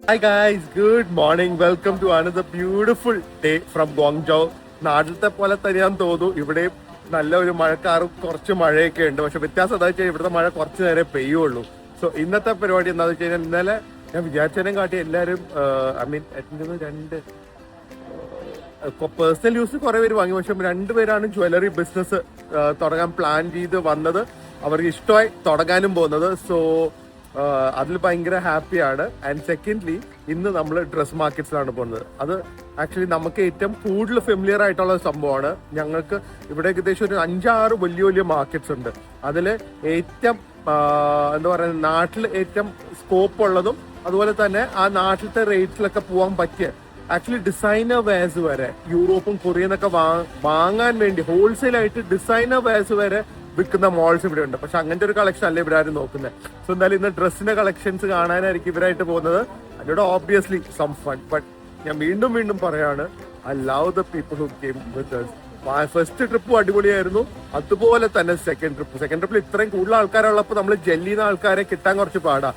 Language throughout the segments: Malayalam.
Hi guys, good morning. Welcome to another beautiful day from Guangzhou. നാട്ടിലത്തെ പോലെ തന്നെയാന്ന് തോന്നുന്നു. ഇവിടെ നല്ല ഒരു മഴക്കാറും കുറച്ച് മഴയൊക്കെ ഉണ്ട്. പക്ഷെ വ്യത്യാസം എന്താ വെച്ചാൽ ഇവിടുത്തെ മഴ കുറച്ച് നേരം പെയ്യുള്ളൂ. സോ ഇന്നത്തെ പരിപാടി എന്താണെന്ന് വെച്ച് കഴിഞ്ഞാൽ ഇന്നലെ ഞാൻ വിചാരിച്ചതിനെ കാട്ടി എല്ലാവരും രണ്ട് പേഴ്സണൽ യൂസ് കുറെ പേര് വാങ്ങി. പക്ഷെ രണ്ടുപേരാണ് ജ്വല്ലറി ബിസിനസ് തുടങ്ങാൻ പ്ലാൻ ചെയ്ത് വന്നത്. അവർക്ക് ഇഷ്ടമായി തുടങ്ങാനും പോകുന്നത്. സോ അതിൽ ഭയങ്കര ഹാപ്പിയാണ്. ആൻഡ് സെക്കൻഡ്ലി ഇന്ന് നമ്മൾ ഡ്രസ് മാർക്കറ്റ്സിലാണ് പോകുന്നത്. അത് ആക്ച്വലി നമുക്ക് ഏറ്റവും കൂടുതൽ ഫെമിലിയർ ആയിട്ടുള്ള സംഭവമാണ്. ഞങ്ങൾക്ക് ഇവിടെ ഏകദേശം ഒരു 5-6 വലിയ വലിയ മാർക്കറ്റ്സ് ഉണ്ട്. അതിൽ ഏറ്റവും എന്താ പറയുക, നാട്ടിൽ ഏറ്റവും സ്കോപ്പ് ഉള്ളതും അതുപോലെ തന്നെ ആ നാട്ടിലത്തെ റേറ്റ്സിലൊക്കെ പോകാൻ പറ്റിയ ആക്ച്വലി ഡിസൈനർ വെയർസ് വരെ യൂറോപ്പും കൊറിയനൊക്കെ വാങ്ങാൻ വേണ്ടി ഹോൾസെയിലായിട്ട് ഡിസൈനർ വെയർസ് വരെ വിൽക്കുന്ന മോൾസ് ഇവിടെ ഉണ്ട്. പക്ഷെ അങ്ങനത്തെ ഒരു കളക്ഷൻ അല്ല ഇവിടെ ആരും നോക്കുന്നത്. സോ എന്തായാലും ഇന്ന് ഡ്രസ്സിന്റെ കളക്ഷൻസ് കാണാനായിരിക്കും ഇവരായിട്ട് പോകുന്നത്. അതിനോട് ഓബ്വിയസ്ലി സം ഫൺ. ബട്ട് ഞാൻ വീണ്ടും പറയാണ്, I love the people who came with us. First ട്രിപ്പും അടിപൊളിയായിരുന്നു. അതുപോലെ തന്നെ സെക്കൻഡ് ട്രിപ്പിൽ ഇത്രയും കൂടുതൽ ആൾക്കാരുള്ളപ്പോൾ നമ്മൾ ജെല്ലിന്ന ആൾക്കാരെ കിട്ടാൻ കുറച്ച് പാടാ.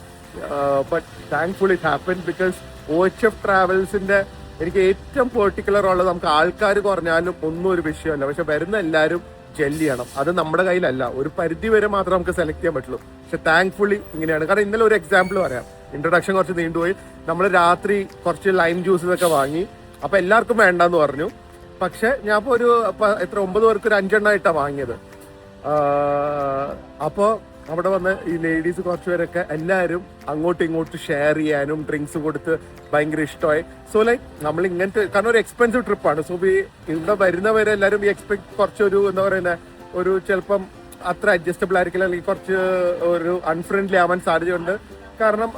But thankful it happen because OHF ട്രാവൽസിന്റെ എനിക്ക് ഏറ്റവും പെർട്ടിക്കുലർ ഉള്ളത്, നമുക്ക് ആൾക്കാർ കുറഞ്ഞാലും ഒന്നും ഒരു വിഷയമല്ല. പക്ഷെ വരുന്ന എല്ലാവരും ജെല്ലി ചെയ്യണം. അത് നമ്മുടെ കയ്യിലല്ല, ഒരു പരിധി വരെ മാത്രം നമുക്ക് സെലക്ട് ചെയ്യാൻ പറ്റുള്ളൂ. പക്ഷെ താങ്ക്ഫുള്ളി ഇങ്ങനെയാണ്. കാരണം ഇന്നലെ ഒരു എക്സാമ്പിൾ പറയാം. ഇൻട്രൊഡക്ഷൻ കുറച്ച് നീണ്ടുപോയി. നമ്മൾ രാത്രി കുറച്ച് ലൈം ജ്യൂസ് ഒക്കെ വാങ്ങി. അപ്പൊ എല്ലാവർക്കും വേണ്ടെന്ന് പറഞ്ഞു. പക്ഷെ ഞാൻ ഇപ്പൊ ഒരു 9 പേർക്ക് ഒരു 5 എണ്ണമായിട്ടാണ് വാങ്ങിയത്. അപ്പോ അവിടെ വന്ന് ഈ ലേഡീസ് കുറച്ച് പേരൊക്കെ എല്ലാവരും അങ്ങോട്ടും ഇങ്ങോട്ടും ഷെയർ ചെയ്യാനും ഡ്രിങ്ക്സ് കൊടുത്ത് ഭയങ്കര ഇഷ്ടമായി. സോ ലൈക്ക് നമ്മൾ ഇങ്ങനത്തെ, കാരണം ഒരു എക്സ്പെൻസീവ് ട്രിപ്പാണ്. സോ ഇവിടെ വരുന്നവരെ എല്ലാവരും എക്സ്പെക്ട് കുറച്ചൊരു എന്താ പറയുന്നത്, ഒരു ചിലപ്പം അത്ര അഡ്ജസ്റ്റബിൾ ആയിരിക്കില്ല, അല്ലെങ്കിൽ കുറച്ച് ഒരു അൺഫ്രണ്ട്ലി ആവാൻ സാധ്യതയുണ്ട്. കാരണം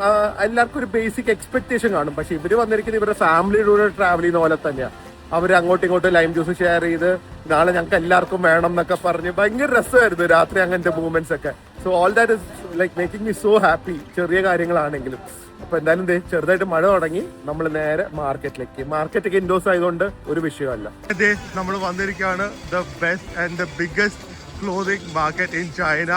എല്ലാവർക്കും ഒരു ബേസിക് എക്സ്പെക്ടേഷൻ കാണും. പക്ഷെ ഇവര് വന്നിരിക്കുന്നത് ഇവരുടെ ഫാമിലിയുടെ ട്രാവൽ ചെയ്യുന്ന പോലെ തന്നെയാണ്. അവർ അങ്ങോട്ടും ഇങ്ങോട്ടും ലൈം ജ്യൂസ് ഷെയർ ചെയ്ത് നാളെ ഞങ്ങൾക്ക് എല്ലാവർക്കും വേണം എന്നൊക്കെ പറഞ്ഞ് ഭയങ്കര രസമായിരുന്നു രാത്രി അങ്ങനത്തെ മൂവ്മെന്റ്സ് ഒക്കെ. So all that is like making me so happy, ചെറിയ കാര്യങ്ങളാണെങ്കിലും. അപ്പൊ എന്തായാലും ചെറുതായിട്ട് മഴ തുടങ്ങി. നമ്മൾ നേരെ മാർക്കറ്റൊക്കെ ഇൻഡോസ് ആയതുകൊണ്ട് ഒരു വിഷയമല്ല. നമ്മൾ വന്നിരിക്കുകയാണ് the best and the biggest clothing market in China.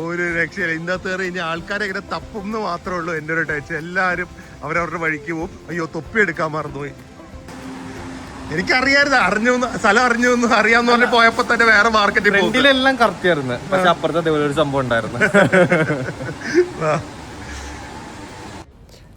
ഒരു രക്ഷയില്ല. ഇന്നത്തെ ഇനി ആൾക്കാരെ ഇങ്ങനെ തപ്പും എന്ന് മാത്രമേ ഉള്ളൂ എൻ്റെ ഒരു ടച്ച്. എല്ലാവരും അവരവരുടെ വഴിക്ക് പോകും. അയ്യോ, തൊപ്പി എടുക്കാൻ മറന്നുപോയി. എനിക്കറിയായിരുന്നു, സ്ഥലം അറിഞ്ഞു അറിയാന്ന് പറഞ്ഞ് പോയപ്പോ തന്നെ വേറെ മാർക്കറ്റിൽ എല്ലാം കറക്റ്റ് ആയിരുന്നു. പക്ഷെ അപ്പുറത്തെ ഒരു സംഭവം ഉണ്ടായിരുന്നു.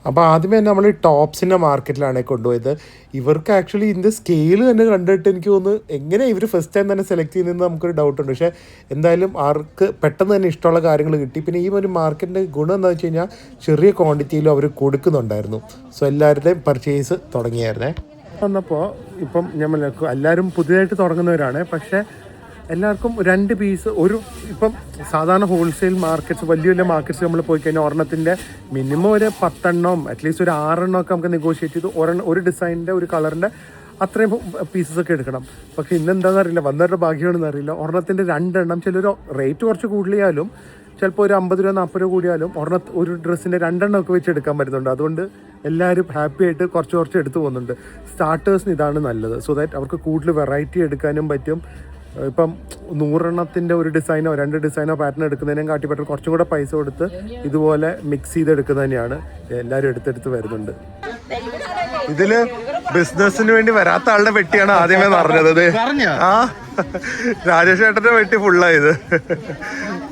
അപ്പോൾ ആദ്യമേ തന്നെ നമ്മൾ ടോപ്സിൻ്റെ മാർക്കറ്റിലാണ് കൊണ്ടുപോയത്. ഇവർക്ക് ആക്ച്വലി ഇതിൻ്റെ സ്കെയിൽ തന്നെ കണ്ടിട്ട് എനിക്ക് തോന്നുന്നു എങ്ങനെ ഇവർ ഫസ്റ്റ് ടൈം തന്നെ സെലക്ട് ചെയ്യുന്നതെന്ന് നമുക്കൊരു ഡൗട്ടുണ്ട്. പക്ഷേ എന്തായാലും ആർക്ക് പെട്ടെന്ന് തന്നെ ഇഷ്ടമുള്ള കാര്യങ്ങൾ കിട്ടി. പിന്നെ ഈ ഒരു മാർക്കറ്റിൻ്റെ ഗുണം എന്താണെന്ന് വെച്ച് കഴിഞ്ഞാൽ ചെറിയ ക്വാണ്ടിറ്റിയിലും അവർ കൊടുക്കുന്നുണ്ടായിരുന്നു. സോ എല്ലാവരുടെയും പർച്ചേസ് തുടങ്ങിയായിരുന്നേ. വന്നപ്പോൾ ഇപ്പം നമ്മൾ എല്ലാവരും പുതിയതായിട്ട് തുടങ്ങുന്നവരാണ്. പക്ഷെ എല്ലാവർക്കും 2 പീസ് ഇപ്പം സാധാരണ ഹോൾസെയിൽ മാർക്കറ്റ്സ്, വലിയ മാർക്കറ്റ്സ് നമ്മൾ പോയി കഴിഞ്ഞാൽ ഒരെണ്ണത്തിൻ്റെ മിനിമം ഒരു 10 എണ്ണം, അറ്റ്ലീസ്റ്റ് ഒരു 6 എണ്ണം ഒക്കെ നമുക്ക് നെഗോഷിയേറ്റ് ചെയ്ത് ഒരു ഡിസൈനിൻ്റെ ഒരു കളറിൻ്റെ അത്രയും പീസസ് ഒക്കെ എടുക്കണം. പക്ഷെ ഇന്നെന്താണെന്ന് അറിയില്ല, വന്നവരുടെ ഭാഗ്യമാണെന്ന് അറിയില്ല, ഒരെണ്ണത്തിൻ്റെ 2 എണ്ണം, ചിലർ റേറ്റ് കുറച്ച് കൂടുതലായാലും ചിലപ്പോൾ ഒരു 50 രൂപ 40 രൂപ കൂടിയാലും ഒരു ഡ്രസ്സിൻ്റെ 2 എണ്ണം ഒക്കെ വെച്ച് എടുക്കാൻ പറ്റുന്നുണ്ട്. അതുകൊണ്ട് എല്ലാവരും ഹാപ്പി ആയിട്ട് കുറച്ച് എടുത്തു പോകുന്നുണ്ട്. സ്റ്റാർട്ടേഴ്സിന് ഇതാണ് നല്ലത്. സോ ദാറ്റ് അവർക്ക് കൂടുതൽ വെറൈറ്റി എടുക്കാനും പറ്റും. ഇപ്പം 100 എണ്ണത്തിൻ്റെ ഒരു ഡിസൈനോ 2 ഡിസൈനോ പാറ്റേൺ എടുക്കുന്നതിനേയും കാട്ടി പറ്റും കുറച്ചും കൂടെ പൈസ കൊടുത്ത് ഇതുപോലെ മിക്സ് ചെയ്തെടുക്കുന്നത് തന്നെയാണ് എല്ലാവരും എടുത്തെടുത്ത് വരുന്നുണ്ട്. ഇതില് ബിസിനസിന് വേണ്ടി വരാത്ത ആളുടെ വെട്ടിയാണ് ആദ്യമേ പറഞ്ഞത്. രാജേഷ് ചേട്ടന്റെ വെട്ടി ഫുള്ളായത്.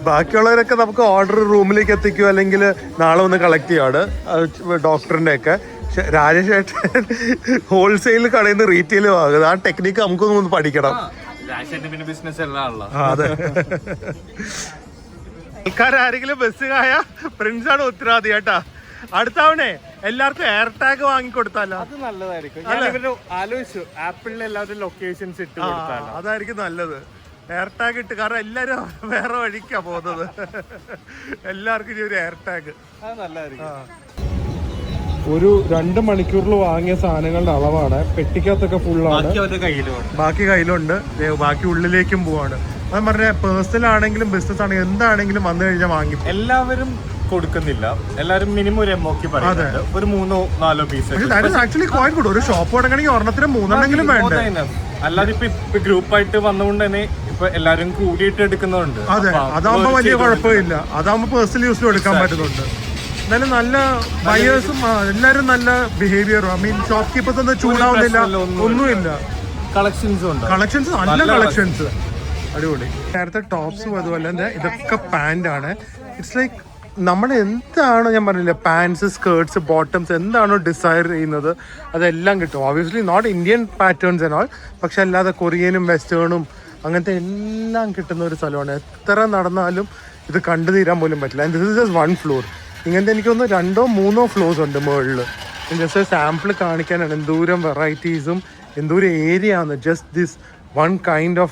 ബാക്കിയുള്ളവരൊക്കെ നമുക്ക് ഓർഡർ റൂമിലേക്ക് എത്തിക്കും, അല്ലെങ്കിൽ നാളെ ഒന്ന് കളക്ട് ചെയ്യുകയാണ് ഡോക്ടറിന്റെ ഒക്കെ. പക്ഷെ രാജേഷ് ചേട്ടൻ ഹോൾസെയിൽ കടയിൽ നിന്ന് റീറ്റെയിൽ വാങ്ങുന്നത്. ആ ടെക്നിക്ക് നമുക്കൊന്ന് പഠിക്കണം. അതെ, ആൾക്കാരെങ്കിലും ബസ് കായ പ്രിൻസാണ് ഉത്തരവാദി കേട്ടാ. അടുത്തവണേ എല്ലാവർക്കും എയർ ടാഗ് വാങ്ങിക്കൊടുത്താലോ? അത് നല്ലതായിരിക്കും. ആലോചിച്ചു ആപ്പിളിൽ എല്ലാവരും ലൊക്കേഷൻസ് ഇട്ട് കൊടുത്താലോ? അതായിരിക്കും നല്ലത്. എയർ ടാഗ് ഇട്ട്, കാരണം എല്ലാരും വേറെ വഴിക്കാ പോകുന്നത്. എല്ലാവർക്കും ഒരു എയർ ടാഗ് അത് നല്ലതായിരിക്കും. ഒരു 2 മണിക്കൂറിൽ വാങ്ങിയ സാധനങ്ങളുടെ അളവാണ്. പെട്ടിക്കകത്തൊക്കെ ഫുള്ളാണ്, ബാക്കി കയ്യിലുണ്ട്, ബാക്കി ഉള്ളിലേക്കും പോവാണ്. ഞാൻ പറഞ്ഞ പേഴ്സണൽ ആണെങ്കിലും ബിസിനസ് ആണെങ്കിലും എന്താണെങ്കിലും വന്നു കഴിഞ്ഞാൽ വാങ്ങി. എല്ലാവരും കൊടുക്കുന്നില്ല, എല്ലാവരും മിനിമം ഒരു എംഒക്ക് പറയുന്നുണ്ട്. ഒരു 3-4 പീസ്. ആക്ച്വലി കോയിൻ കൂടും. ഒരു ഷോപ്പ് തുടങ്ങണമെങ്കിൽ ഒരെണ്ണത്തിന് 3 എണ്ണെങ്കിലും വേണ്ട. അല്ലാതെ ഇപ്പൊ ഗ്രൂപ്പായിട്ട് വന്നുകൊണ്ട് തന്നെ ഇപ്പൊ എല്ലാരും കൂടിയിട്ട് എടുക്കുന്നുണ്ട്. അതെ, അതാവുമ്പോ വലിയ കുഴപ്പമില്ല. അതാവുമ്പോ പേഴ്സണൽ യൂസിലും എടുക്കാൻ പറ്റുന്നുണ്ട്. എന്നാലും നല്ല ബയേഴ്സും എല്ലാവരും നല്ല ബിഹേവിയറും. ഐ മീൻ ഷോപ്പ് കീപ്പേഴ്സ് ഒന്നും ചൂടാവുന്നില്ല, ഒന്നുമില്ല. കളക്ഷൻസും ഉണ്ട്. കളക്ഷൻസ് നല്ല കളക്ഷൻസ്, അടിപൊളി. നേരത്തെ ടോപ്സും അതുപോലെ തന്നെ ഇതൊക്കെ പാൻ്റാണ്. ഇറ്റ്സ് ലൈക്ക് നമ്മൾ എന്താണോ, ഞാൻ പറഞ്ഞില്ല, പാൻസ്, സ്കേർട്സ്, ബോട്ടംസ് എന്താണോ ഡിസൈർ ചെയ്യുന്നത് അതെല്ലാം കിട്ടും. Obviously not Indian patterns and all, പക്ഷെ അല്ലാതെ കൊറിയനും വെസ്റ്റേണും അങ്ങനത്തെ എല്ലാം കിട്ടുന്ന ഒരു സ്ഥലമാണ്. എത്ര നടന്നാലും ഇത് കണ്ടു തീരാൻ പോലും പറ്റില്ല. And this is just 1 floor. ഇങ്ങനത്തെ എനിക്കൊന്ന് 2-3 ഫ്ലോർസ് ഉണ്ട് മുകളിൽ. ജസ്റ്റ് സാമ്പിൾ കാണിക്കാനാണ് എന്തോരം വെറൈറ്റീസും എന്തോരം ഏരിയ ആണ്. Just this 1 kind of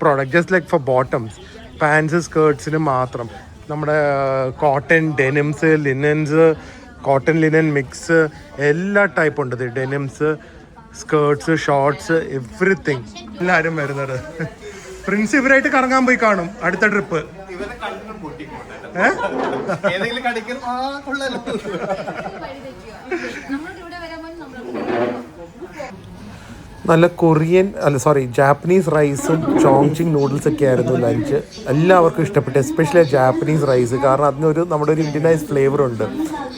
product, just like for bottoms, pants, സ്കേർട്സിന് മാത്രം. നമ്മുടെ cotton, denims, linens, cotton linen mix എല്ലാ ടൈപ്പ് ഉണ്ട്. Denims, skirts, shorts, everything. എല്ലാവരും വരുന്നത്. പ്രിൻസ് ഇവരായിട്ട് കറങ്ങാൻ പോയി കാണും അടുത്ത ട്രിപ്പ്. നല്ല കൊറിയൻ ജാപ്പനീസ് റൈസും ചോങ്ചിങ് നൂഡിൽസ് ഒക്കെ ആയിരുന്നു ലഞ്ച്. എല്ലാവർക്കും ഇഷ്ടപ്പെട്ടു, എസ്പെഷ്യലി ജാപ്പനീസ് റൈസ്. കാരണം അതിനൊരു നമ്മുടെ ഒരു ഇന്ത്യനൈസ് ഫ്ലേവർ ഉണ്ട്.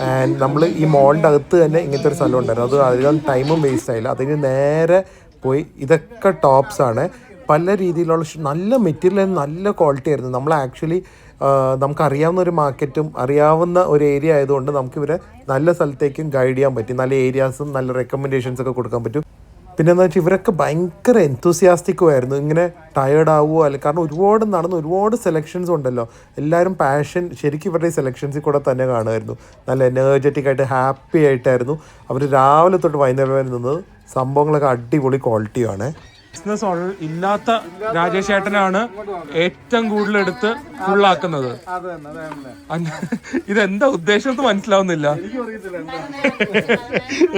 ആൻഡ് നമ്മൾ ഈ മോളിൻ്റെ അകത്ത് തന്നെ ഇങ്ങനത്തെ ഒരു സ്ഥലം ഉണ്ടായിരുന്നു. അത് അധികം ടൈമും വേസ്റ്റ് ആയില്ല. അതിന് നേരെ പോയി. ഇതൊക്കെ ടോപ്സാണ്, പല രീതിയിലുള്ള നല്ല മെറ്റീരിയൽ, നല്ല ക്വാളിറ്റി ആയിരുന്നു. നമ്മൾ ആക്ച്വലി നമുക്കറിയാവുന്ന ഒരു മാർക്കറ്റും അറിയാവുന്ന ഒരു ഏരിയ ആയതുകൊണ്ട് നമുക്കിവരെ നല്ല സ്ഥലത്തേക്കും ഗൈഡ് ചെയ്യാൻ പറ്റും. നല്ല ഏരിയാസും നല്ല റെക്കമെൻഡേഷൻസ് ഒക്കെ കൊടുക്കാൻ പറ്റും. പിന്നെ എന്താ വെച്ചാൽ ഇവരൊക്കെ ഭയങ്കര എൻതൂസിയാസ്റ്റിക്കും ആയിരുന്നു. ഇങ്ങനെ ടയേർഡ് ആവുമോ അല്ല, കാരണം ഒരുപാട് നടന്ന് ഒരുപാട് സെലക്ഷൻസ് ഉണ്ടല്ലോ. എല്ലാവരും പാഷൻ ശരിക്കും ഇവരുടെ ഈ സെലക്ഷൻസിൽ കൂടെ തന്നെ കാണുമായിരുന്നു. നല്ല എനർജറ്റിക് ആയിട്ട് ഹാപ്പി ആയിട്ടായിരുന്നു അവർ രാവിലെ തൊട്ട് വൈകുന്നേരം വരെ നിന്നത്. സംഭവങ്ങളൊക്കെ അടിപൊളി ക്വാളിറ്റിയാണ്. ബിസിനസ് ഇല്ലാത്ത രാജേഷ് ഏട്ടനാണ് ഏറ്റവും കൂടുതൽ എടുത്ത് ഫുള്ളാക്കുന്നത്. ഇതെന്താ ഉദ്ദേശം എന്ന് മനസ്സിലാവുന്നില്ല.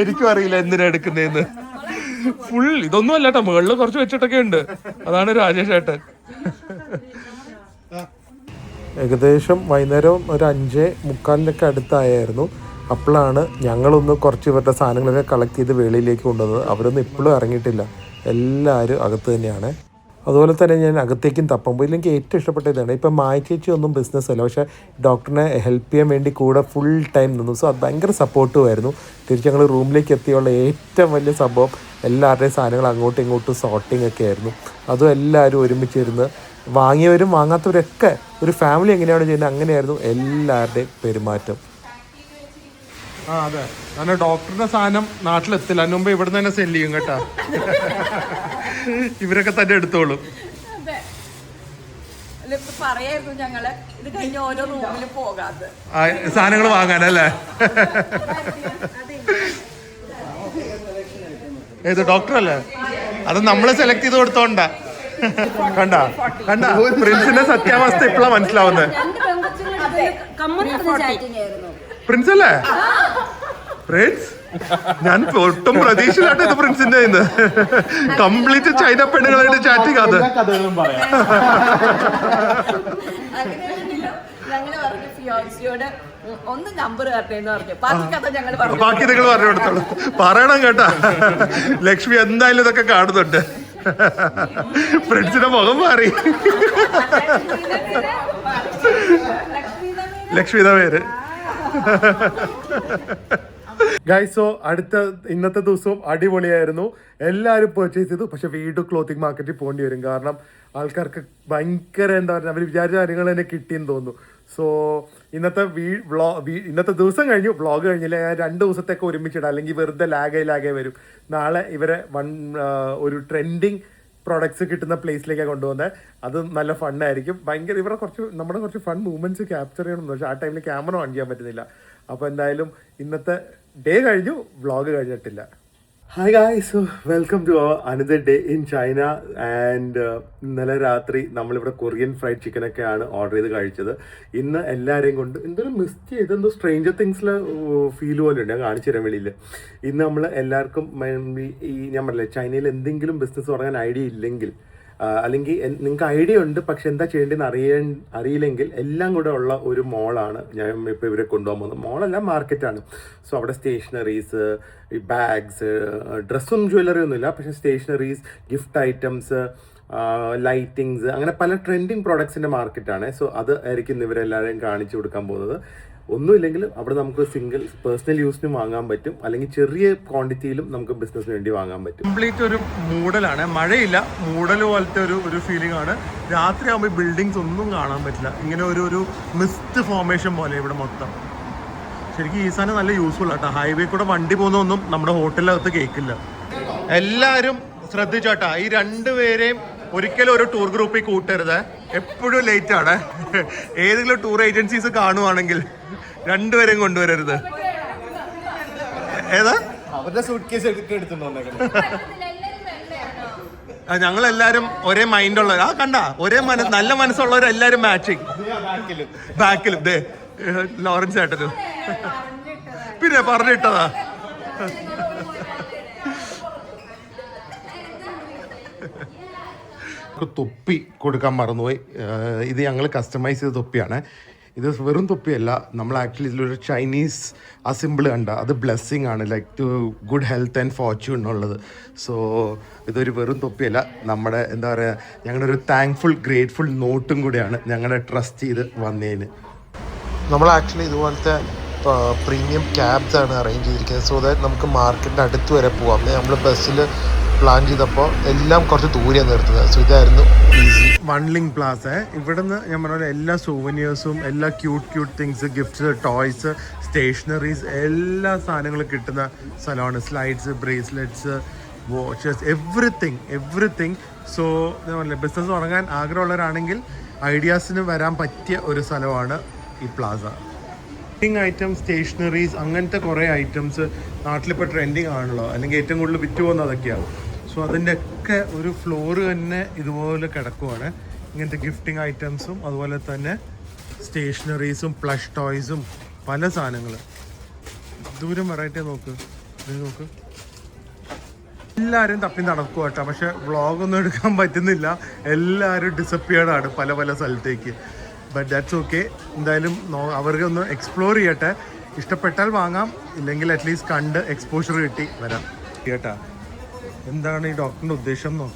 എനിക്കും അറിയില്ല എന്തിനാ എടുക്കുന്നതെന്ന്. ഫുൾ ഇതൊന്നും അല്ല കേട്ടോ, മുകളിൽ കുറച്ച് വെച്ചിട്ടൊക്കെ ഉണ്ട്. അതാണ് രാജേഷ് ഏട്ടൻ. ഏകദേശം വൈകുന്നേരം ഒരു 5:45 അടുത്തായിരുന്നു. അപ്പോഴാണ് ഞങ്ങളൊന്ന് കുറച്ച് ഇവരുടെ സാധനങ്ങളൊക്കെ കളക്ട് ചെയ്ത് വെളിയിലേക്ക് കൊണ്ടുവന്നത്. അവരൊന്നും ഇപ്പോഴും ഇറങ്ങിയിട്ടില്ല, എല്ലാവരും അകത്ത് തന്നെയാണ്. അതുപോലെ തന്നെ ഞാൻ അകത്തേക്കും തപ്പുമ്പോൾ എനിക്ക് ഏറ്റവും ഇഷ്ടപ്പെട്ട ഇതാണ്. ഇപ്പം മായ ചേച്ചി ഒന്നും ബിസിനസ് അല്ല, പക്ഷേ ഡോക്ടറിനെ ഹെൽപ്പ് ചെയ്യാൻ വേണ്ടി കൂടെ ഫുൾ ടൈം നിന്നു. സോ അത് ഭയങ്കര സപ്പോർട്ടീവായിരുന്നു. തിരിച്ച് ഞങ്ങൾ റൂമിലേക്ക് എത്തിയുള്ള ഏറ്റവും വലിയ സംഭവം എല്ലാവരുടെയും സാധനങ്ങൾ അങ്ങോട്ടും ഇങ്ങോട്ടും സോർട്ടിങ് ഒക്കെ ആയിരുന്നു. അതും എല്ലാവരും ഒരുമിച്ചിരുന്ന് വാങ്ങിയവരും വാങ്ങാത്തവരൊക്കെ ഒരു ഫാമിലി എങ്ങനെയാണ് ചെയ്യുന്നത് അങ്ങനെയായിരുന്നു എല്ലാവരുടെയും പെരുമാറ്റം. അതെ, കാരണം ഡോക്ടറുടെ സാധനം നാട്ടിലെത്തില്ല, അതിന് മുമ്പ് ഇവിടെ തന്നെ സെല് ചെയ്യും കേട്ടാ. ഇവരൊക്കെ തന്നെ എടുത്തോളും. സാധനങ്ങൾ വാങ്ങാനല്ലേ? ഏത് ഡോക്ടറല്ലേ? അത് നമ്മള് സെലക്ട് ചെയ്ത് കൊടുത്തോണ്ടാ. കണ്ട പ്രിൻസിന്റെ സത്യാവസ്ഥ ഇപ്പോഴാണ് മനസ്സിലാവുന്നത്. പ്രിൻസ് അല്ലേ? പ്രിൻസ് ഞാൻ ഒട്ടും പ്രതീക്ഷയിലാട്ടോ ഇത് പ്രിൻസിന്റെ കംപ്ലീറ്റ് ചൈന പെണ്ണുകളായിട്ട് ചാറ്റിങ്. അത് ബാക്കി നിങ്ങൾ പറഞ്ഞു കൊടുത്തോളൂ. പറയണം കേട്ടാ. ലക്ഷ്മി എന്തായാലും ഇതൊക്കെ കാണുന്നുണ്ട്. ഫ്രണ്ട്സിന്റെ മുഖം മാറി. ലക്ഷ്മിയുടെ പേര്. ഗൈസ്, സോ ഇന്നത്തെ ദിവസവും അടിപൊളിയായിരുന്നു. എല്ലാവരും പർച്ചേസ് ചെയ്തു. പക്ഷെ വീണ്ടും ക്ലോത്തിങ് മാർക്കറ്റിൽ പോകേണ്ടി വരും. കാരണം ആൾക്കാർക്ക് ഭയങ്കര എന്താ പറയുക, അവർ വിചാരിച്ച കാര്യങ്ങൾ തന്നെ കിട്ടിയെന്ന് തോന്നുന്നു. സോ ഇന്നത്തെ ദിവസം കഴിഞ്ഞു, വ്ളോഗ് കഴിഞ്ഞില്ല. ഞാൻ 2 ദിവസത്തേക്ക് ഒരുമിച്ചിടാം, അല്ലെങ്കിൽ വെറുതെ ലാഗായി വരും. നാളെ ഇവരെ ഒരു ട്രെൻഡിങ് പ്രോഡക്ട്സ് കിട്ടുന്ന പ്ലേസിലേക്കാണ് കൊണ്ടുപോകുന്നത്. അത് നല്ല ഫണ്ണായിരിക്കും. ഭയങ്കര നമ്മുടെ കുറച്ച് ഫൺ മൂവ്മെന്റ്സ് ക്യാപ്ചർ ചെയ്യണം. പക്ഷേ ആ ടൈമിൽ ക്യാമറ ഓൺ ചെയ്യാൻ പറ്റുന്നില്ല. അപ്പോൾ എന്തായാലും ഇന്നത്തെ ഡേ കഴിഞ്ഞു, വ്ളോഗ് കഴിഞ്ഞിട്ടില്ല. Hi guys, welcome to our another day in China. And ഇന്നലെ രാത്രി നമ്മളിവിടെ കൊറിയൻ ഫ്രൈഡ് ചിക്കനൊക്കെയാണ് ഓർഡർ ചെയ്ത് കഴിച്ചത്. ഇന്ന് എല്ലാവരെയും കൊണ്ട് എന്തൊരു മിസ് ചെയ്ത് എന്തോ സ്ട്രേഞ്ചർ തിങ്സിലെ ഫീൽ പോലെ ഉണ്ട്. ഞാൻ കാണിച്ചു തരാൻ വെളിയിൽ. ഇന്ന് നമ്മൾ എല്ലാവർക്കും ഞാൻ പറഞ്ഞില്ലേ, ചൈനയിൽ എന്തെങ്കിലും ബിസിനസ് തുടങ്ങാൻ ഐഡിയ ഇല്ലെങ്കിൽ, അല്ലെങ്കിൽ നിങ്ങൾക്ക് ഐഡിയ ഉണ്ട് പക്ഷെ എന്താ ചെയ്യേണ്ടതെന്ന് അറിയില്ലെങ്കിൽ എല്ലാം കൂടെ ഉള്ള ഒരു മോളാണ് ഞാൻ ഇപ്പോൾ ഇവരെ കൊണ്ടുപോകാൻ പോകുന്നത്. മോളല്ല, മാർക്കറ്റാണ്. സോ അവിടെ സ്റ്റേഷനറീസ്, ഈ ബാഗ്സ്, ഡ്രസ്സും ജ്വല്ലറി ഒന്നുമില്ല, പക്ഷേ സ്റ്റേഷനറീസ്, ഗിഫ്റ്റ് ഐറ്റംസ്, ലൈറ്റിങ്സ്, അങ്ങനെ പല ട്രെൻഡിങ് പ്രോഡക്ട്സിൻ്റെ മാർക്കറ്റാണ്. സോ അത് ആയിരിക്കും ഇവരെല്ലാവരെയും കാണിച്ചു കൊടുക്കാൻ പോകുന്നത്. ഒന്നുമില്ലെങ്കിൽ അവിടെ നമുക്ക് സിംഗിൾ പേഴ്സണൽ യൂസിനും വാങ്ങാൻ പറ്റും, അല്ലെങ്കിൽ ചെറിയ ക്വാണ്ടിറ്റിയിലും നമുക്ക് ബിസിനസ്സിന് വേണ്ടി വാങ്ങാൻ പറ്റും. കംപ്ലീറ്റ് ഒരു മൂടലാണ്, മഴയില്ല, മൂടൽ പോലത്തെ ഒരു ഫീലിംഗ് ആണ്. രാത്രി ആകുമ്പോൾ ബിൽഡിങ്സ് ഒന്നും കാണാൻ പറ്റില്ല, ഇങ്ങനെ ഒരു മിസ്റ്റ് ഫോർമേഷൻ പോലെ ഇവിടെ മൊത്തം. ശരിക്കും ഈ സാധനം നല്ല യൂസ്ഫുൾ ആട്ടോ. ഹൈവേ കൂടെ വണ്ടി പോകുന്നൊന്നും നമ്മുടെ ഹോട്ടലിനകത്ത് കേൾക്കില്ല. എല്ലാവരും ശ്രദ്ധിച്ചോട്ടാ, ഈ രണ്ടുപേരെയും ഒരിക്കലും ഒരു ടൂർ ഗ്രൂപ്പിൽ കൂട്ടരുത്, എപ്പോഴും ലേറ്റ് ആണ്. ഏതെങ്കിലും ടൂർ ഏജൻസീസ് കാണുവാണെങ്കിൽ രണ്ടുപേരെയും കൊണ്ടുവരരുത്. ഏതാ അവരുടെ സൂട്ട് കേസ് എടുത്തിട്ടുണ്ടോ? ഞങ്ങളെല്ലാരും ഒരേ മൈൻഡ് ഉള്ളവർ. കണ്ട, ഒരേ നല്ല മനസ്സുള്ളവരെല്ലാരും മാച്ചിങ്. ബാക്കിലും ദേ ലോറൻസ് ചേട്ടനും പിന്നെ പറഞ്ഞിട്ടതാ. തൊപ്പി കൊടുക്കാൻ മറന്നുപോയി. ഇത് ഞങ്ങൾ കസ്റ്റമൈസ് ചെയ്ത തൊപ്പിയാണ്. ഇത് വെറും തൊപ്പിയല്ല, നമ്മൾ ആക്ച്വലി ഇതിലൊരു ചൈനീസ് ആ സിമ്പിൾ കണ്ട, അത് ബ്ലെസ്സിങ് ആണ്, like to good health and fortune എന്നുള്ളത്. സോ ഇതൊരു വെറും തൊപ്പിയല്ല, നമ്മുടെ എന്താ പറയുക, ഞങ്ങളുടെ ഒരു താങ്ക്ഫുൾ ഗ്രേറ്റ്ഫുൾ നോട്ടും കൂടെയാണ് ഞങ്ങളെ ട്രസ്റ്റ് ചെയ്ത് വന്നതിന്. നമ്മൾ ആക്ച്വലി ഇതുപോലത്തെ പ്രീമിയം ക്യാബ്സ് ആണ് അറേഞ്ച് ചെയ്തിരിക്കുന്നത്, സോ ദാറ്റ് നമുക്ക് മാർക്കറ്റിൻ്റെ അടുത്ത് വരെ പോവാം. നമ്മൾ ബസ്സിൽ പ്ലാൻ ചെയ്തപ്പോൾ എല്ലാം കുറച്ച് ദൂരെ നിർത്തുന്നത്, സോ ഇതായിരുന്നു ഈസി. വൺലിംഗ് പ്ലാസ, ഇവിടുന്ന് ഞാൻ പറഞ്ഞ എല്ലാ സൂവനിയേഴ്സും, എല്ലാ cute things, gifts, toys, stationeries, എല്ലാ സാധനങ്ങളും കിട്ടുന്ന സ്ഥലമാണ്. Slides, bracelets, watches, everything. So ഞാൻ പറഞ്ഞില്ലേ, ബിസിനസ് തുടങ്ങാൻ ആഗ്രഹമുള്ളവരാണെങ്കിൽ ഐഡിയാസിന് വരാൻ പറ്റിയ ഒരു സ്ഥലമാണ് ഈ പ്ലാസ. ഐറ്റംസ്, സ്റ്റേഷനറീസ്, അങ്ങനത്തെ കുറേ ഐറ്റംസ് നാട്ടിലിപ്പോൾ ട്രെൻഡിങ് ആണല്ലോ, അല്ലെങ്കിൽ ഏറ്റവും കൂടുതൽ വിറ്റ് പോകുന്നത് അതൊക്കെയാണ്. സോ അതിൻ്റെ ഒക്കെ ഒരു ഫ്ലോറ് തന്നെ ഇതുപോലെ കിടക്കുവാണ്. ഇങ്ങനത്തെ ഗിഫ്റ്റിംഗ് ഐറ്റംസും അതുപോലെ തന്നെ സ്റ്റേഷനറീസും പ്ലഷ് ടോയ്സും പല സാധനങ്ങൾ. ദൂരം വെറൈറ്റി നോക്ക്. എല്ലാവരും തപ്പി നടക്കുക കേട്ടോ, പക്ഷെ വ്ളോഗൊന്നും എടുക്കാൻ പറ്റുന്നില്ല. എല്ലാവരും ഡിസപ്പിയർഡാണ് പല സ്ഥലത്തേക്ക്. But that's okay. എന്തായാലും അവർക്കൊന്ന് എക്സ്പ്ലോർ ചെയ്യട്ടെ. ഇഷ്ടപ്പെട്ടാൽ വാങ്ങാം, ഇല്ലെങ്കിൽ അറ്റ്ലീസ്റ്റ് കണ്ട് എക്സ്പോഷർ കിട്ടി വരാം കേട്ടാ. എന്താണ് ഈ ഡോക്ടറിന്റെ ഉദ്ദേശം എന്നോ?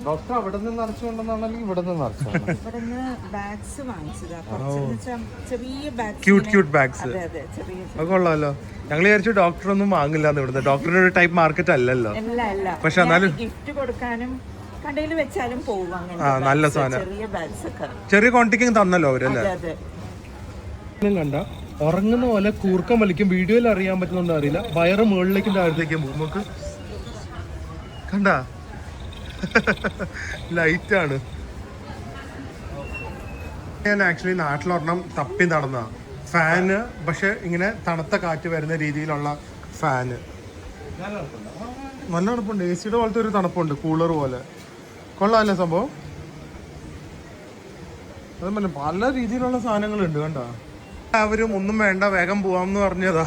ഡോക്ടർ അവിടെ നിന്ന് നിറച്ചുകൊണ്ടെന്നാണെങ്കിൽ ഇവിടെ നിന്ന് നിറച്ചു. ക്യൂട്ട് ബാഗ്സ് അത് കൊള്ളാമല്ലോ. ഞങ്ങൾ വിചാരിച്ചു ഡോക്ടർ ഒന്നും വാങ്ങില്ല ഇവിടുന്ന്. ഡോക്ടറിന്റെ ഒരു ടൈപ്പ് മാർക്കറ്റ് അല്ലല്ലോ, പക്ഷെ എന്നാലും ഗിഫ്റ്റ് കൊടുക്കാനും കടയിൽ വെച്ചാലും പോകും. നല്ല സാധനം, ചെറിയ ക്വാണ്ടിറ്റിക്ക് തന്നല്ലോ അവരല്ലേ. കണ്ട ഉറങ്ങുന്ന പോലെ കൂർക്കം വലിക്കും. വീഡിയോയിൽ അറിയാൻ പറ്റുന്നുണ്ടോ അറിയില്ല, വയറ് മുകളിലേക്കും താഴത്തേക്കും പോകും. നമുക്ക് കണ്ട ലൈറ്റാണ്. ഞാൻ ആക്ച്വലി നാട്ടിലൊരെണ്ണം തപ്പി നടന്ന ഫാന്, പക്ഷെ ഇങ്ങനെ തണുത്ത കാറ്റ് വരുന്ന രീതിയിലുള്ള ഫാന്. നല്ല തണുപ്പുണ്ട്, എ സിയുടെ പോലത്തെ ഒരു തണുപ്പുണ്ട്, കൂളർ പോലെ. കൊള്ളാമല്ലേ സംഭവം? അതുപോലെ പല രീതിയിലുള്ള സാധനങ്ങളുണ്ട്. കണ്ട എല്ലാവരും ഒന്നും വേണ്ട വേഗം പോവാന്ന് പറഞ്ഞതാ.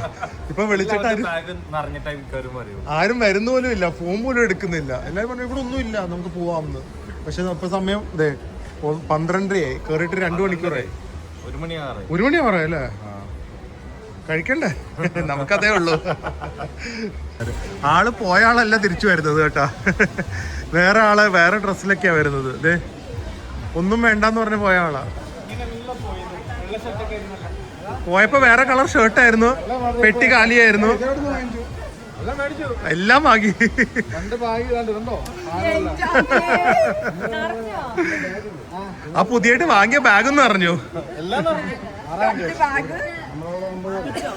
ഇപ്പൊ വിളിച്ചിട്ട് ആരും വരുന്ന പോലും ഇല്ല, ഫോൺ പോലും എടുക്കുന്നില്ല. എല്ലാവരും പറഞ്ഞു ഇവിടെ ഒന്നും ഇല്ല, നമുക്ക് പോവാമെന്ന്. പക്ഷെ ഇപ്പൊ സമയം 12:30 കേറിയിട്ട് 2 മണിക്കൂറായി. 1 മണി ആറല്ലേ? കഴിക്കണ്ടേ? നമുക്കതേ ഉള്ളൂ. ആള് പോയ ആളല്ല തിരിച്ചു വരുന്നത് കേട്ടാ. വേറെ ഡ്രസ്സിലൊക്കെയാ വരുന്നത്. ഇതേ ഒന്നും വേണ്ടെന്ന് പറഞ്ഞ് പോയ ആളാ. പോയപ്പോ വേറെ കളർ ഷർട്ടായിരുന്നു, പെട്ടി കാലിയായിരുന്നു, എല്ലാം വാങ്ങി. ആ പുതിയായിട്ട് വാങ്ങിയ ബാഗെന്ന് പറഞ്ഞു.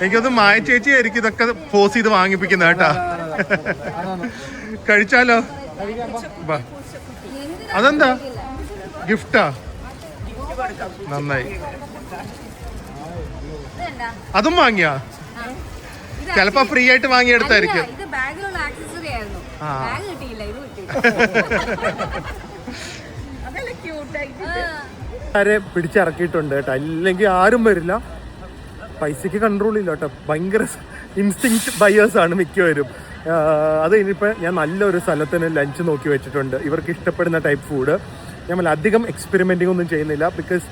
എനിക്കൊന്ന് മായ ചേച്ചി ആയിരിക്കും ഇതൊക്കെ ഫോഴ്സ് ചെയ്ത് വാങ്ങിപ്പിക്കുന്ന കേട്ടാ. കഴിച്ചാലോ? അതെന്താ ഗിഫ്റ്റാ? നന്നായി. അതും വാങ്ങിയാ? ചിലപ്പോ ഫ്രീ ആയിട്ട് വാങ്ങിയെടുത്തായിരിക്കും. ആരെ പിടിച്ചിറക്കിയിട്ടുണ്ട് കേട്ടോ, അല്ലെങ്കിൽ ആരും വരില്ല. പൈസക്ക് കൺട്രോൾ ഇല്ല കേട്ടോ, ഭയങ്കര ഇൻസ്റ്റിങ്ക്റ്റ് ബയേഴ്സാണ് മിക്കവരും. അത് ഇനിയിപ്പോൾ ഞാൻ നല്ലൊരു സ്ഥലത്തിന് ലഞ്ച് നോക്കി വെച്ചിട്ടുണ്ട്, ഇവർക്ക് ഇഷ്ടപ്പെടുന്ന ടൈപ്പ് ഫുഡ്. ഞാൻ അധികം എക്സ്പെരിമെൻറ്റിംഗ് ഒന്നും ചെയ്യുന്നില്ല, ബിക്കോസ്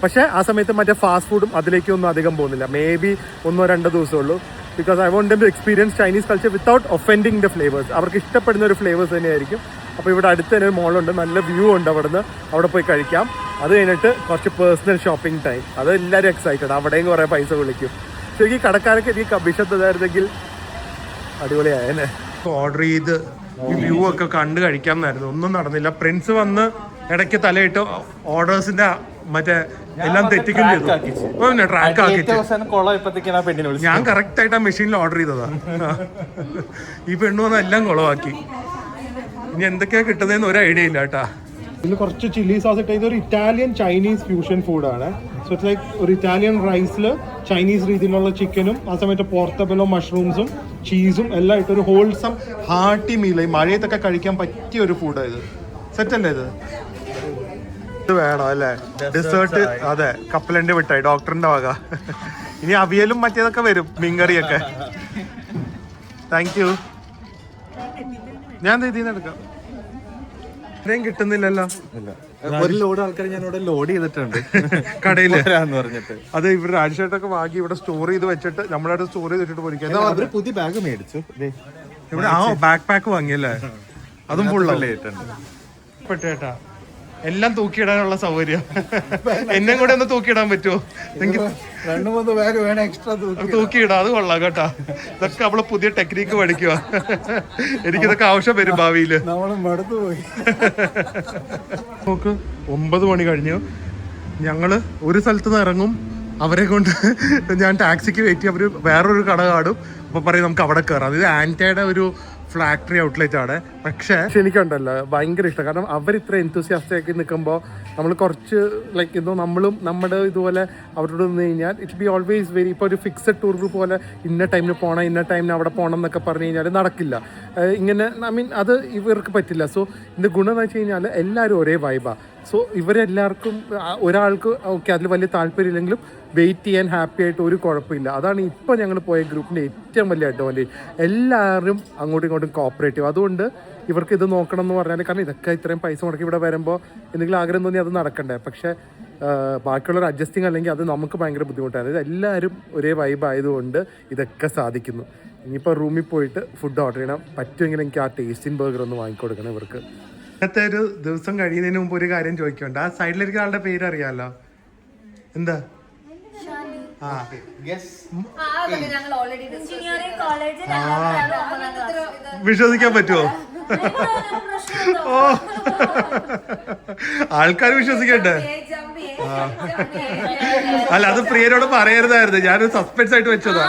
പക്ഷേ ആ സമയത്ത് മറ്റേ ഫാസ്റ്റ് ഫുഡും അതിലേക്കൊന്നും അധികം പോകുന്നില്ല. മേ ബി 1-2 ദിവസമുള്ളൂ. Because I want them to experience Chinese culture without offending the flavours. അവർക്ക് ഇഷ്ടപ്പെടുന്ന ഒരു ഫ്ലേവേഴ്സ് തന്നെയായിരിക്കും. അപ്പോൾ ഇവിടെ അടുത്ത് തന്നെ ഒരു മോളുണ്ട്, നല്ല വ്യൂ ഉണ്ട് അവിടുന്ന്, അവിടെ പോയി കഴിക്കാം. അത് കഴിഞ്ഞിട്ട് കുറച്ച് പേഴ്സണൽ ഷോപ്പിംഗ് ടൈം, അത് എല്ലാവരും എക്സൈറ്റഡ്, അവിടെയും കുറേ പൈസ വിളിക്കും. ശരിക്കും കടക്കാരൊക്കെ എനിക്ക് കമ്മീഷൻ തന്നായിരുന്നെങ്കിൽ അടിപൊളിയായേനെ. ഓർഡർ ചെയ്ത് ഈ വ്യൂ ഒക്കെ കണ്ട് കഴിക്കാമെന്നായിരുന്നു, ഒന്നും നടന്നില്ല. പ്രിൻസ് വന്ന് ഇടയ്ക്ക് തലയിട്ട് ഓർഡേഴ്സിന്റെ മറ്റേ എല്ലാം തെറ്റിക്കും ചെയ്തു, ട്രാക്ക് ആക്കിച്ച്. ഞാൻ കറക്റ്റ് ആയിട്ട് ആ മെഷീനിൽ ഓർഡർ ചെയ്തതാ, ഈ പെണ്ണു വന്ന് എല്ലാം കുളമാക്കി. ഇനി എന്തൊക്കെയാ കിട്ടുന്നതെന്ന് ഒരു ഐഡിയ ഇല്ല കേട്ടാ. ഇതിൽ കുറച്ച് ചില്ലി സോസ് ഇട്ട്, ഇതൊരു ഇറ്റാലിയൻ ചൈനീസ് ഫ്യൂഷൻ ഫുഡാണ്. സോ ഇറ്റ്സ് ലൈക്ക് ഒരു ഇറ്റാലിയൻ റൈസിൽ ചൈനീസ് രീതിയിലുള്ള ചിക്കനും ആ സമയത്ത് പോർട്ടബിളോ മഷ്റൂംസും ചീസും എല്ലാം ഇട്ട് ഒരു ഹോൾസം ഹാർട്ടി മീൽ, ഈ മഴയത്തൊക്കെ കഴിക്കാൻ പറ്റിയ ഒരു ഫുഡാണ് ഇത്. സെറ്റ് അല്ലേ ഇത്? ഇത് വേണം അല്ലേ ഡെസേർട്ട്? അതെ, കപ്പലണ്ടി മിഠായി ഡോക്ടറിന്റെ വക. ഇനി അവിയലും മറ്റേതൊക്കെ വരും, മീൻകറിയൊക്കെ. Thank you. ഞാൻ ഇതിന്ന് എടുക്കാം. ഇത്രയും കിട്ടുന്നില്ലല്ലോ. ഒരു ലോഡ് ആൾക്കാർ ഞാൻ ഇവിടെ ലോഡ് ചെയ്തിട്ടുണ്ട് കടയില് പറഞ്ഞിട്ട്. അത് ഇവർ രാജ്യമായിട്ടൊക്കെ വാങ്ങി ഇവിടെ സ്റ്റോർ ചെയ്ത് വെച്ചിട്ട് നമ്മളവിടെ സ്റ്റോർ ചെയ്ത് വെച്ചിട്ട് പോയിരിക്കും. പുതിയ ബാഗ് മേടിച്ചു ഇവിടെ ബാക്ക് പാക്ക് വാങ്ങിയല്ലേ, അതും ഫുള്ളല്ലേ പെട്ടേട്ടാ. എല്ലാം തൂക്കിയിടാനുള്ള സൗകര്യം എന്നെ കൂടെ ഒന്ന് തൂക്കിയിടാൻ പറ്റുമോ? 2-3 ബാഗ് വേണം എക്സ്ട്രാ തൂക്കിയിടാം, അത് കൊള്ളാം കേട്ടാ. ഇതൊക്കെ നമ്മള് പുതിയ ടെക്നിക്ക് പഠിക്കുക, എനിക്കിതൊക്കെ ആവശ്യം വരും ഭാവിയില്. നോക്ക് 9 മണി കഴിഞ്ഞു, ഞങ്ങള് ഒരു സ്ഥലത്ത് നിന്ന് ഇറങ്ങും, അവരെ കൊണ്ട് ഞാൻ ടാക്സിക്ക് വെയിറ്റ് ചെയ്യും, അവര് വേറൊരു കട കാടും, അപ്പൊ പറയും നമുക്ക് അവിടെ കയറാം. ഇത് ആന്റയുടെ ഒരു ഫ്ലാക്ടറി ഔട്ട്ലെറ്റ് ആണ്. പക്ഷേ എനിക്കുണ്ടല്ലോ ഭയങ്കര ഇഷ്ടം, കാരണം അവർ ഇത്ര എൻതൂസിയാസ്റ്റിക് നിൽക്കുമ്പോൾ നമ്മൾ കുറച്ച് ലൈക്ക് എന്തോ നമ്മളും നമ്മുടെ ഇതുപോലെ അവരോട് നിന്ന് കഴിഞ്ഞാൽ ഇറ്റ് ബി ഓൾവേസ് വെരി, ഇപ്പോൾ ഒരു ഫിക്സഡ് ടൂർ ഗ്രൂപ്പ് പോലെ ഇന്ന ടൈമിന് പോകണം, ഇന്ന ടൈമിന് അവിടെ പോകണം എന്നൊക്കെ പറഞ്ഞു കഴിഞ്ഞാൽ നടക്കില്ല. ഇങ്ങനെ ഐ മീൻ അത് ഇവർക്ക് പറ്റില്ല. സോ ഇതിൻ്റെ ഗുണം എന്ന് വെച്ച് കഴിഞ്ഞാൽ എല്ലാവരും ഒരേ വൈബാണ്. സോ ഇവരെല്ലാവർക്കും ഒരാൾക്ക് ഓക്കെ അതിൽ വലിയ താല്പര്യമില്ലെങ്കിലും വെയിറ്റ് ചെയ്യാൻ ഹാപ്പി ആയിട്ട് ഒരു കുഴപ്പമില്ല. അതാണ് ഇപ്പോൾ ഞങ്ങൾ പോയ ഗ്രൂപ്പിൻ്റെ ഏറ്റവും വലിയ അഡ്വാൻറ്റേജ്. എല്ലാവരും അങ്ങോട്ടും ഇങ്ങോട്ടും കോപ്പറേറ്റീവ്. അതുകൊണ്ട് ഇവർക്ക് ഇത് നോക്കണം എന്ന് പറഞ്ഞാൽ, കാരണം ഇതൊക്കെ ഇത്രയും പൈസ മുടക്കി ഇവിടെ വരുമ്പോൾ എന്തെങ്കിലും ആഗ്രഹം തോന്നി അത് നടക്കണ്ടേ. പക്ഷേ ബാക്കിയുള്ളവർ അഡ്ജസ്റ്റിങ് അല്ലെങ്കിൽ അത് നമുക്ക് ഭയങ്കര ബുദ്ധിമുട്ടാണ്. ഇത് എല്ലാവരും ഒരേ വൈബ് ആയതുകൊണ്ട് ഇതൊക്കെ സാധിക്കുന്നു. ഇനിയിപ്പോൾ റൂമിൽ പോയിട്ട് ഫുഡ് ഓർഡർ ചെയ്യണം, പറ്റുമെങ്കിൽ എനിക്ക് ആ ടേസ്റ്റിംഗ് ബർഗർ ഒന്ന് വാങ്ങിക്കൊടുക്കണം ഇവർക്ക്. ഇന്നത്തെ ഒരു ദിവസം കഴിയുന്നതിന് മുമ്പ് ഒരു കാര്യം ചോദിക്കണ്ട, ആ സൈഡിലിരിക്കുന്ന ആളുടെ പേര് അറിയാലോ, എന്താ? വിശ്വസിക്കാൻ പറ്റുമോ? ഓ ആൾക്കാർ വിശ്വസിക്കട്ടെ. അല്ല അത് പ്രിയനോട് പറയരുതായിരുന്നു, ഞാനൊരു സസ്പെൻസ് ആയിട്ട് വെച്ചതാ.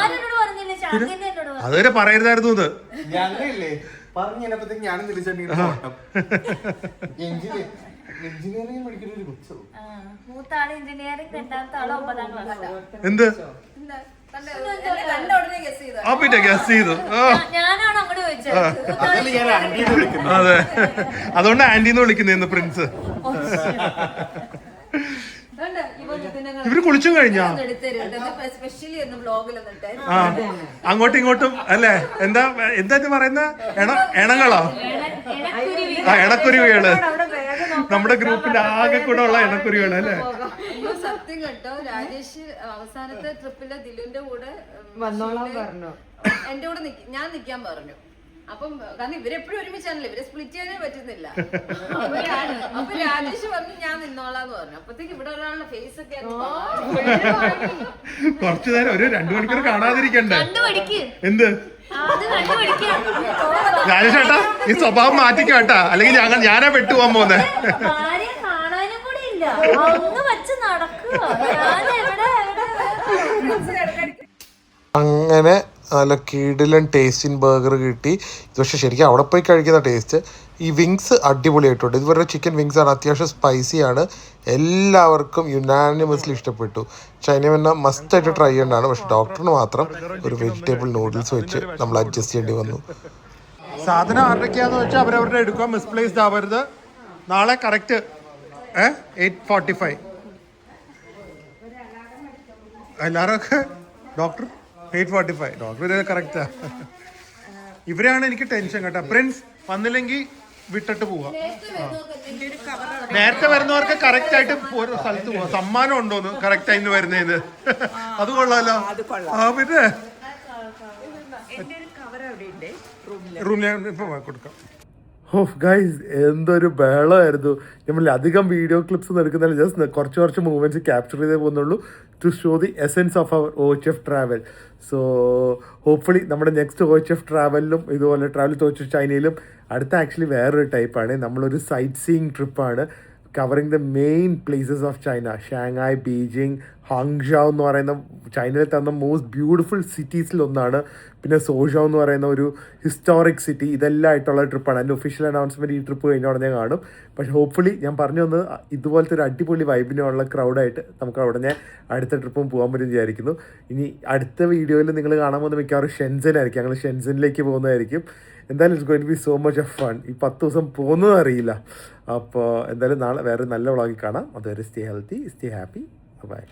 അതുവരെ പറയരുതായിരുന്നു ഇത്. ഞാനും എന്ത് പിന്നെ ഗസ് ചെയ്തു? അതെ, അതുകൊണ്ട് ആന്റിന്ന് വിളിക്കുന്നേന്ന് പ്രിൻസ്. ഇവര് കുളിച്ചും കഴിഞ്ഞാ? ആ അങ്ങോട്ടും ഇങ്ങോട്ടും അല്ലേ, എന്താ പറയുന്ന എണങ്ങളോ? ആ എണക്കുരുവികള്, നമ്മുടെ ഗ്രൂപ്പിന്റെ ആകെ കൂടെ ഉള്ള എണക്കുരുവികള് അല്ലേ. സത്യം കേട്ടോ, രാജേഷ് അവസാനത്തെ ട്രിപ്പില് ദിലുവിന്റെ കൂടെ എന്റെ കൂടെ ഞാൻ നിക്കാൻ പറഞ്ഞു. അപ്പം കാരണം ഇവരെപ്പോഴും ഒരുമിച്ചാണല്ലോ, ഇവരെ സ്പ്ലിറ്റ് ചെയ്യാനേ പറ്റുന്നില്ല. അപ്പൊ രാജേഷ് പറഞ്ഞു ഞാൻ നിന്നോളാന്ന് പറഞ്ഞു. അപ്പത്തേക്ക് ഇവിടെ ഒരാളുടെ ഫേസ് ഒക്കെ കുറച്ചു നേരം ഒരു 2 മണിക്കൂർ കാണാതിരിക്കണ്ടേ? എന്ത് രാജേഷ് ഏട്ടാ ഈ സ്വഭാവം മാറ്റിക്കാട്ടാ, അല്ലെങ്കിൽ ഞാനാ പെട്ടുപോകാൻ പോന്നെ. അങ്ങനെ നല്ല കിടിലൻ ടേസ്റ്റിൻ ബർഗർ കിട്ടി. ഇത് പക്ഷേ ശരിക്കും അവിടെ പോയി കഴിക്കുന്ന ടേസ്റ്റ്. ഈ വിങ്സ് അടിപൊളിയായിട്ടുണ്ട്. ഇതുവരെ ചിക്കൻ വിങ്സ് ആണ്, അത്യാവശ്യം സ്പൈസിയാണ്, എല്ലാവർക്കും യുനാനിമസ്ലി ഇഷ്ടപ്പെട്ടു. ചൈന വന്ന മസ്റ്റായിട്ട് ട്രൈ ചെയ്യേണ്ടതാണ്. പക്ഷെ ഡോക്ടറിന് മാത്രം ഒരു വെജിറ്റബിൾ നൂഡിൽസ് വെച്ച് നമ്മൾ അഡ്ജസ്റ്റ് ചെയ്യേണ്ടി വന്നു. സാധനം ആരുടെയൊക്കെയാന്ന് വെച്ചാൽ അവരവരുടെ എടുക്കുക, മിസ്പ്ലേസ്ഡ് ആവരുത്. നാളെ കറക്റ്റ് 8:45 എല്ലാവരൊക്കെ ഡോക്ടർ 8:45 ഡോക്ടർ കറക്റ്റാ. ഇവരാണ് എനിക്ക് ടെൻഷൻ കേട്ടോ. പ്രിൻസ് വന്നില്ലെങ്കിൽ വിട്ടിട്ട് പോവാം. നേരത്തെ വരുന്നവർക്ക് കറക്റ്റ് ആയിട്ട് ഓരോ സ്ഥലത്ത് പോവാം. സമ്മാനം ഉണ്ടോന്ന് കറക്റ്റ് ആയിട്ട് വരുന്നതിന്, അത് കൊള്ളാലോ. ആ പിന്നെ റൂം ഞാൻ ഇപ്പൊ കൊടുക്കാം. ഓ ഗൈസ് എന്തൊരു ബഹളമായിരുന്നു. നമ്മൾ അധികം വീഡിയോ ക്ലിപ്സ് ഒന്നും എടുക്കുന്നില്ല, ജസ്റ്റ് കുറച്ച് മൂവ്മെന്റ്സ് ക്യാപ്ചർ ചെയ്തേ പോകുന്നുള്ളൂ to show the essence of our OHF travel. So hopefully നമ്മുടെ നെക്സ്റ്റ് OHF ട്രാവലിലും ഇതുപോലെ ട്രാവൽ ടു ചൈനയിലും അടുത്ത ആക്ച്വലി വേറൊരു ടൈപ്പാണ്. നമ്മളൊരു സൈറ്റ് സീയിങ് ട്രിപ്പാണ് covering the main places of China. Shanghai, Beijing, Hangzhou എന്ന് പറയുന്ന ചൈനയിൽ തന്ന മോസ്റ്റ് ബ്യൂട്ടിഫുൾ സിറ്റീസിലൊന്നാണ്. പിന്നെ സോഷാവ് എന്ന് പറയുന്ന ഒരു ഹിസ്റ്റോറിക് സിറ്റി. ഇതെല്ലാം ആയിട്ടുള്ള ട്രിപ്പാണ്. അതിൻ്റെ ഒഫീഷ്യൽ അനൗൺസ്മെൻറ്റ് ഈ ട്രിപ്പ് കഴിഞ്ഞ ഉടനെ കാണും. പക്ഷേ ഹോപ്പ്ഫുള്ളി ഞാൻ പറഞ്ഞു വന്നത് ഇതുപോലത്തെ ഒരു അടിപൊളി വൈബിനുള്ള ക്രൗഡായിട്ട് നമുക്ക് ഉടനെ അടുത്ത ട്രിപ്പും പോകാൻ പറ്റും വിചാരിക്കുന്നു. ഇനി അടുത്ത വീഡിയോയിൽ നിങ്ങൾ കാണാൻ പോകുന്ന മിക്കവാറും ഷെൻസനായിരിക്കും. ഞങ്ങൾ ഷെൻസനിലേക്ക് പോകുന്നതായിരിക്കും. എന്തായാലും it's going to be so much of fun. ഈ 10 ദിവസം പോകുന്നത് അറിയില്ല. അപ്പോൾ എന്തായാലും നാളെ വേറെ നല്ല വ്ളോഗിൽ കാണാം. അതുവരെ stay healthy, stay happy, by.